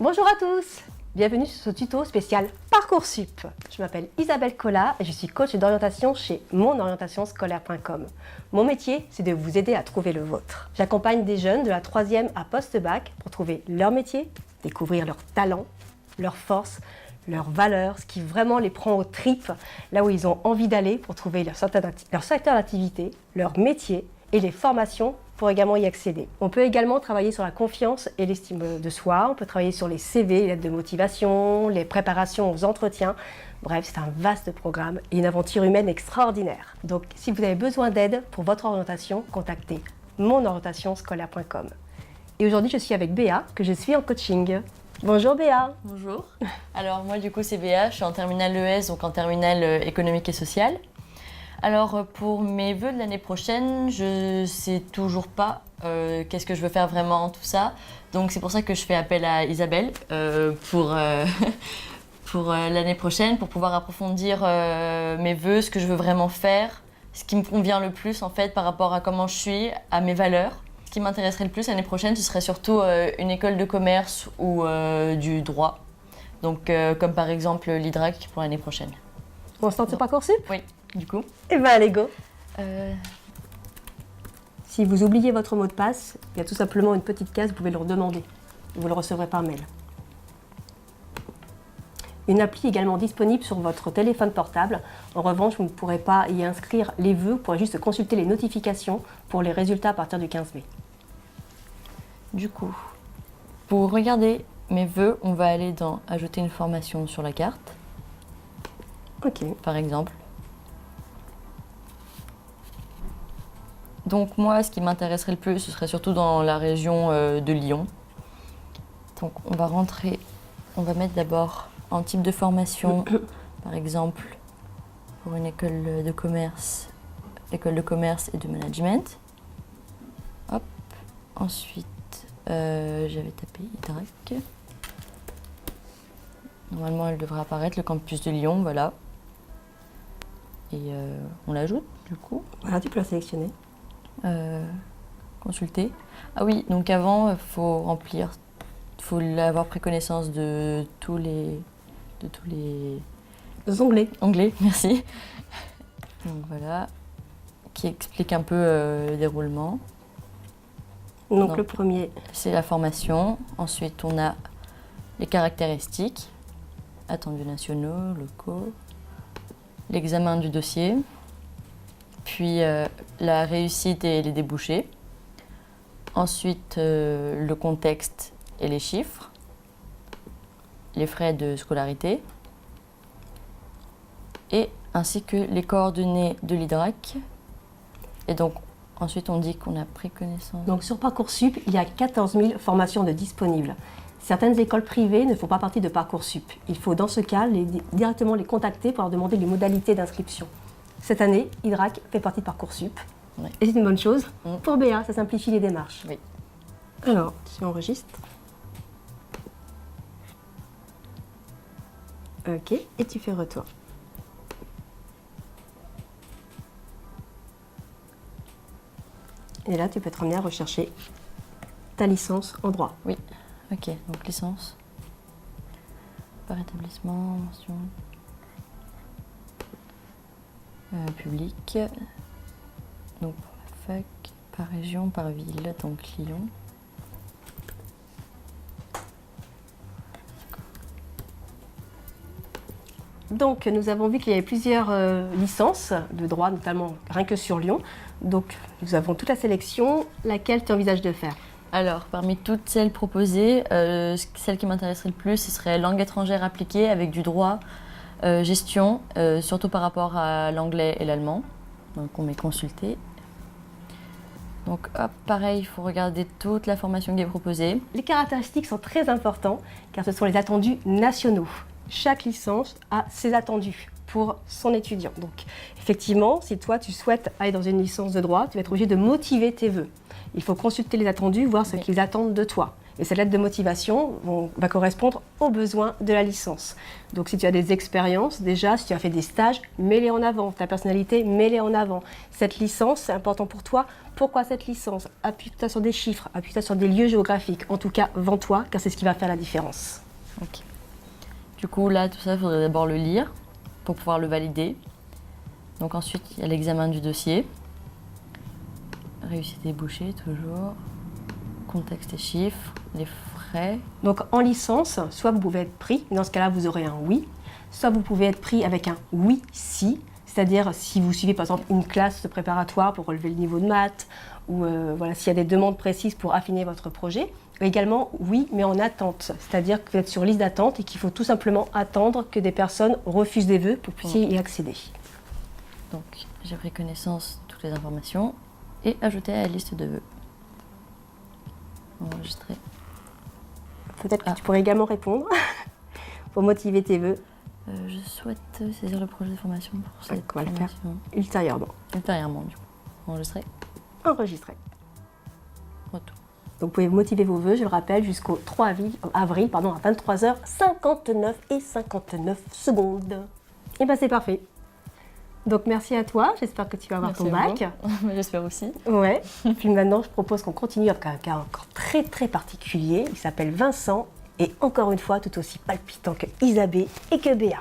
Bonjour à tous, bienvenue sur ce tuto spécial Parcoursup. Je m'appelle Isabelle Collat et je suis coach d'orientation chez monorientationscolaire.com. Mon métier, c'est de vous aider à trouver le vôtre. J'accompagne des jeunes de la 3e à post-bac pour trouver leur métier, découvrir leurs talents, leurs forces, leurs valeurs, ce qui vraiment les prend aux tripes, là où ils ont envie d'aller pour trouver leur secteur d'activité, leur métier et les formations pour également y accéder. On peut également travailler sur la confiance et l'estime de soi, on peut travailler sur les CV, les lettres de motivation, les préparations aux entretiens. Bref, c'est un vaste programme et une aventure humaine extraordinaire. Donc, si vous avez besoin d'aide pour votre orientation, contactez monorientationscolaire.com. Et aujourd'hui, je suis avec Béa, que je suis en coaching. Bonjour Béa. Bonjour. Alors moi du coup c'est Béa, je suis en terminale ES, donc en terminale économique et sociale. Alors pour mes vœux de l'année prochaine, je sais toujours pas qu'est-ce que je veux faire vraiment, tout ça. Donc c'est pour ça que je fais appel à Isabelle pour l'année prochaine, pour pouvoir approfondir mes vœux, ce que je veux vraiment faire, ce qui me convient le plus en fait par rapport à comment je suis, à mes valeurs. Ce qui m'intéresserait le plus l'année prochaine, ce serait surtout une école de commerce ou du droit. Donc comme par exemple l'IDRAC pour l'année prochaine. On se tente sur Parcoursup ? Oui, du coup. Eh bien allez go. Si vous oubliez votre mot de passe, il y a tout simplement une petite case, vous pouvez le redemander. Vous le recevrez par mail. Une appli également disponible sur votre téléphone portable. En revanche, vous ne pourrez pas y inscrire les vœux, vous pourrez juste consulter les notifications pour les résultats à partir du 15 mai. Du coup, pour regarder mes vœux, on va aller dans « Ajouter une formation sur la carte », Ok. par exemple. Donc moi, ce qui m'intéresserait le plus, ce serait surtout dans la région de Lyon. Donc on va mettre d'abord en type de formation, par exemple, pour une école de commerce et de management. Hop. Ensuite, j'avais tapé IDRAC. Normalement, elle devrait apparaître, le campus de Lyon, voilà. Et on l'ajoute, du coup. Voilà, tu peux la sélectionner. Consulter. Ah oui, donc avant, il faut avoir pris connaissance de tous les Onglets. merci. Donc voilà, qui explique un peu le déroulement. Donc le premier. C'est la formation. Ensuite, on a les caractéristiques, attendus nationaux, locaux, l'examen du dossier, puis la réussite et les débouchés. Ensuite, le contexte et les chiffres, les frais de scolarité, et ainsi que les coordonnées de l'IDRAC. Et donc, ensuite, on dit qu'on a pris connaissance. Donc sur Parcoursup, il y a 14 000 formations de disponibles. Certaines écoles privées ne font pas partie de Parcoursup. Il faut dans ce cas directement les contacter pour leur demander les modalités d'inscription. Cette année, IDRAC fait partie de Parcoursup. Oui. Et c'est une bonne chose. Pour Béa, ça simplifie les démarches. Oui. Alors, tu enregistres. Ok, et tu fais retour. Et là, tu peux être amené à rechercher ta licence en droit. Oui, ok, donc licence. Par établissement, mention. Public. Donc pour la fac, par région, par ville, donc Lyon. Donc, nous avons vu qu'il y avait plusieurs licences de droit, notamment rien que sur Lyon. Donc, nous avons toute la sélection. Laquelle tu envisages de faire ? Alors, parmi toutes celles proposées, celle qui m'intéresserait le plus, ce serait langue étrangère appliquée avec du droit, gestion, surtout par rapport à l'anglais et l'allemand. Donc, on met consulter. Donc, hop, pareil, il faut regarder toute la formation qui est proposée. Les caractéristiques sont très importantes car ce sont les attendus nationaux. Chaque licence a ses attendus pour son étudiant. Donc, effectivement, si toi, tu souhaites aller dans une licence de droit, tu vas être obligé de motiver tes vœux. Il faut consulter les attendus, voir ce qu'ils attendent de toi. Et cette lettre de motivation va correspondre aux besoins de la licence. Donc si tu as des expériences, déjà, si tu as fait des stages, mets-les en avant. Ta personnalité, mets-les en avant. Cette licence, c'est important pour toi. Pourquoi cette licence? Appuie-toi sur des chiffres, appuie-toi sur des lieux géographiques. En tout cas, vends-toi, car c'est ce qui va faire la différence. Ok. Du coup, là, tout ça, il faudrait d'abord le lire pour pouvoir le valider. Donc ensuite, il y a l'examen du dossier. Réussite débouchée, toujours. Contexte et chiffres, les frais. Donc en licence, soit vous pouvez être pris, dans ce cas-là vous aurez un oui, soit vous pouvez être pris avec un oui si, c'est-à-dire si vous suivez par exemple une classe préparatoire pour relever le niveau de maths, ou voilà, s'il y a des demandes précises pour affiner votre projet. Également oui mais en attente, c'est-à-dire que vous êtes sur liste d'attente et qu'il faut tout simplement attendre que des personnes refusent des vœux pour que vous puissiez y accéder. Donc j'ai pris connaissance de toutes les informations et ajouté à la liste de vœux. Enregistrer. Peut-être que tu pourrais également répondre pour motiver tes vœux. Je souhaite saisir le projet de formation pour cette On va le faire formation. ultérieurement. Ultérieurement, du coup. Enregistrer. Enregistrer. Retour. Donc vous pouvez motiver vos vœux, je le rappelle, jusqu'au 3 avril à 23h59 et 59 secondes. Et bien c'est parfait. Donc merci à toi, j'espère que tu vas avoir ton bac. J'espère aussi. Ouais. Puis maintenant, je propose qu'on continue avec un cas encore très très particulier. Il s'appelle Vincent et encore une fois tout aussi palpitant que Isabelle et que Béa.